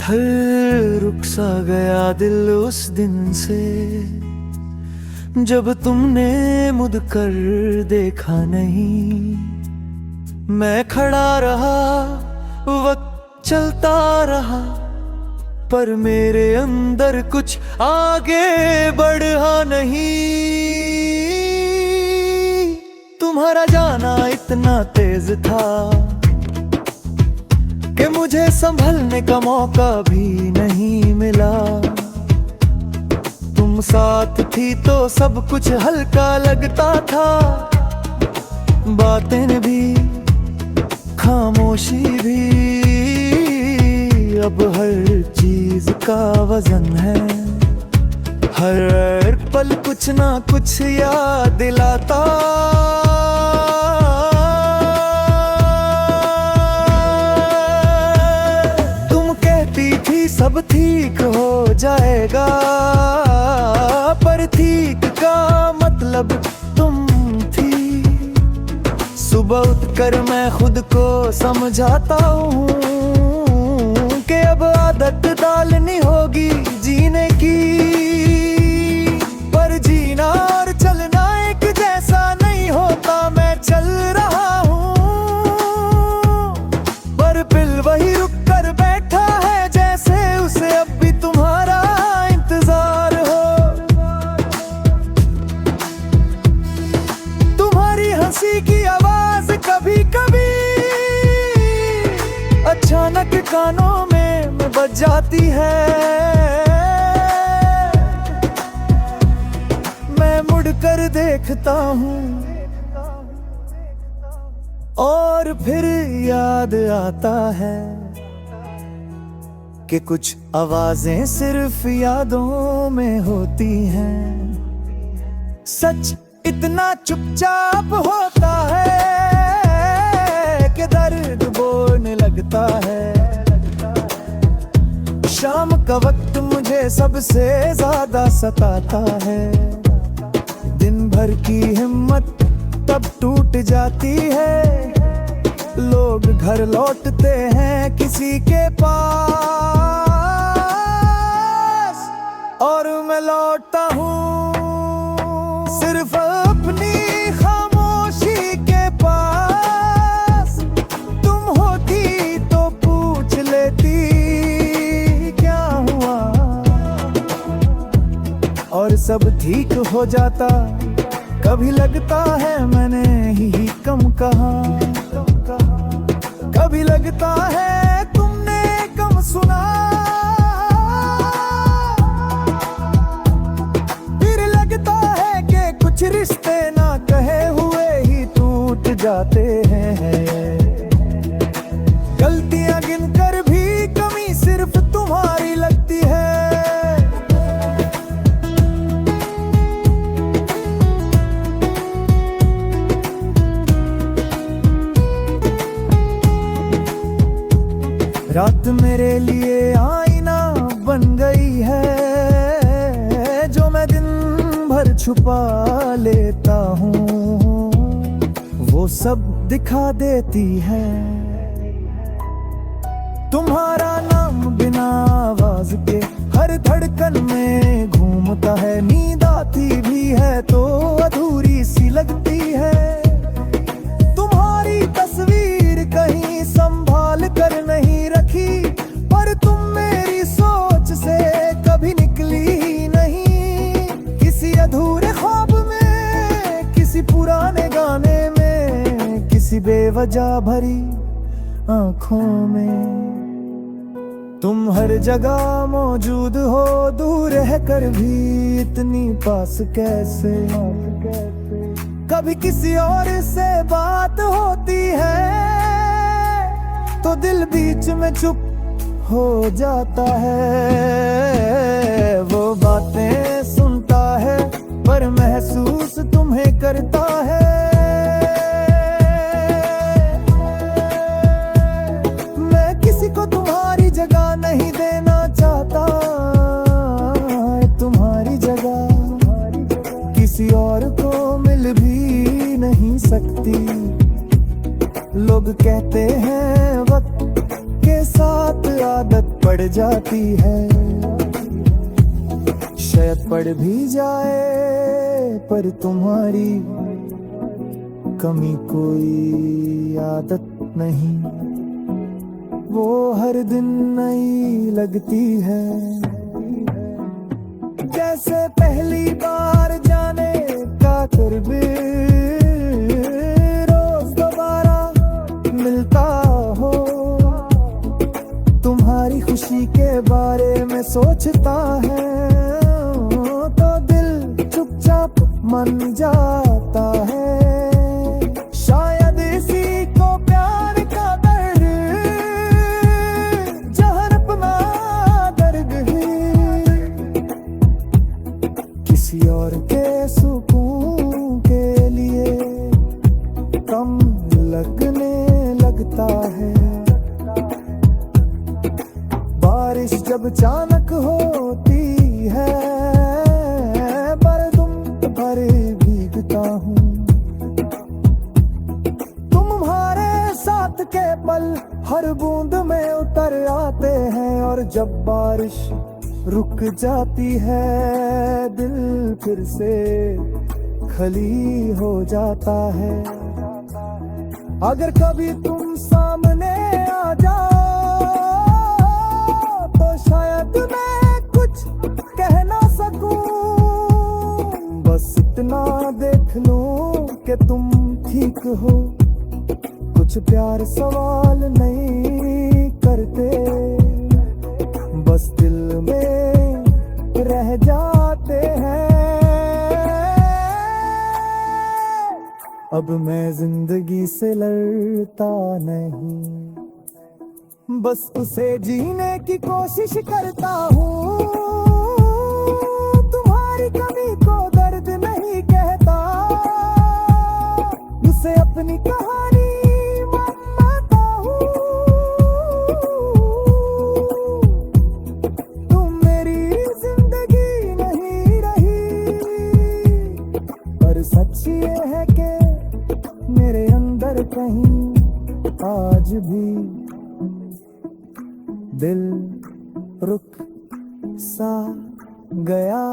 पत्थर रुक सा गया दिल उस दिन से, जब तुमने मुड़ कर देखा नहीं। मैं खड़ा रहा, वक्त चलता रहा, पर मेरे अंदर कुछ आगे बढ़ा नहीं। तुम्हारा जाना इतना तेज था कि मुझे संभलने का मौका भी नहीं मिला। तुम साथ थी तो सब कुछ हल्का लगता था, बातें भी खामोशी भी, अब हर चीज का वजन है। हर पल कुछ ना कुछ याद दिलाता। तुम कहती थी सब ठीक हो जाएगा, पर ठीक का मतलब तुम थी। सुबह उठकर मैं खुद को समझाता हूँ कि अब आदत डालनी होगी जीने की। पर जीना और चलना एक जैसा नहीं होता, मैं चल रहा हूँ, पर दिल वही रुक कर बैठा है, जैसे उसे अब भी तुम्हारा इंतजार हो। तुम्हारी हंसी की आवाज कभी कभी अचानक कानों में बज जाती है। मैं मुड़कर देखता हूँ और फिर याद आता है कि कुछ आवाजें सिर्फ यादों में होती हैं। सच इतना चुपचाप होता है कि दर्द बोलने लगता है। शाम का वक्त मुझे सबसे ज्यादा सताता है। दिन भर की हिम्मत तब टूट जाती है। लोग घर लौटते हैं किसी के पास, और मैं लौटता हूँ सिर्फ अपनी खामोशी के पास। तुम होती तो पूछ लेती क्या हुआ, और सब ठीक हो जाता। कभी लगता है मैंने ही कम कहा, कभी लगता है तुमने कम सुना, फिर लगता है कि कुछ रिश्ते ना कहे हुए ही टूट जाते हैं। गलतियां गिनकर भी कमी सिर्फ तुम्हारी लगती है। रात मेरे लिए आईना बन गई है, जो मैं दिन भर छुपा लेता हूँ, वो सब दिखा देती है। तुम्हारा नाम बिना आवाज के हर धड़कन में घूमता है। नींद आती भी है तो अधूरी सी लगती है। तुम्हारी तस्वीर कहीं संभाल कर नहीं रखी, पर तुम मेरी सोच से कभी निकली ही नहीं। किसी अधूरे ख्वाब में, किसी पुराने गाने में, किसी बेवजह भरी आंखों में। तुम हर जगह मौजूद हो, दूर रहकर भी इतनी पास कैसे। कभी किसी और से बात होती है तो दिल बीच में चुप हो जाता है। वो बातें सुनता है पर महसूस तुम्हें करता है। मैं किसी को तुम्हारी जगह नहीं देना चाहता, तुम्हारी जगह किसी और को मिल भी नहीं सकती। लोग कहते हैं वक्त के साथ आदत पड़ जाती है। शायद पड़ भी जाए पर तुम्हारी कमी कोई आदत नहीं, वो हर दिन नई लगती है। जैसे पहली बार जाने का कर्ब रोज दोबारा मिलता हो, तुम्हारी खुशी के बारे में सोचता है तो दिल चुपचाप मन जाता है। शायद इसी को प्यार का दर्द, जहर अपना दर्द है, किसी और के सुकून के लिए कम लगने लगता है। बारिश जब अचानक होती है बरदुम भर भीगता हूँ, तुम्हारे साथ के पल हर बूंद में उतर आते हैं। और जब बारिश रुक जाती है दिल फिर से खाली हो जाता है। अगर कभी तुम सामने आ जाओ तो शायद मैं कुछ कह ना सकूं, बस इतना देख लूं कि तुम ठीक हो। कुछ प्यार सवाल नहीं करते, बस दिल में रह जाते हैं। अब मैं जिंदगी से लड़ता नहीं, बस उसे जीने की कोशिश करता हूँ। तुम्हारी कमी को दर्द नहीं कहता, उसे अपनी कहानी मानता हूँ। तुम मेरी जिंदगी नहीं रही, पर सच ये है कि मेरे अंदर कहीं आज भी दिल रुक सा गया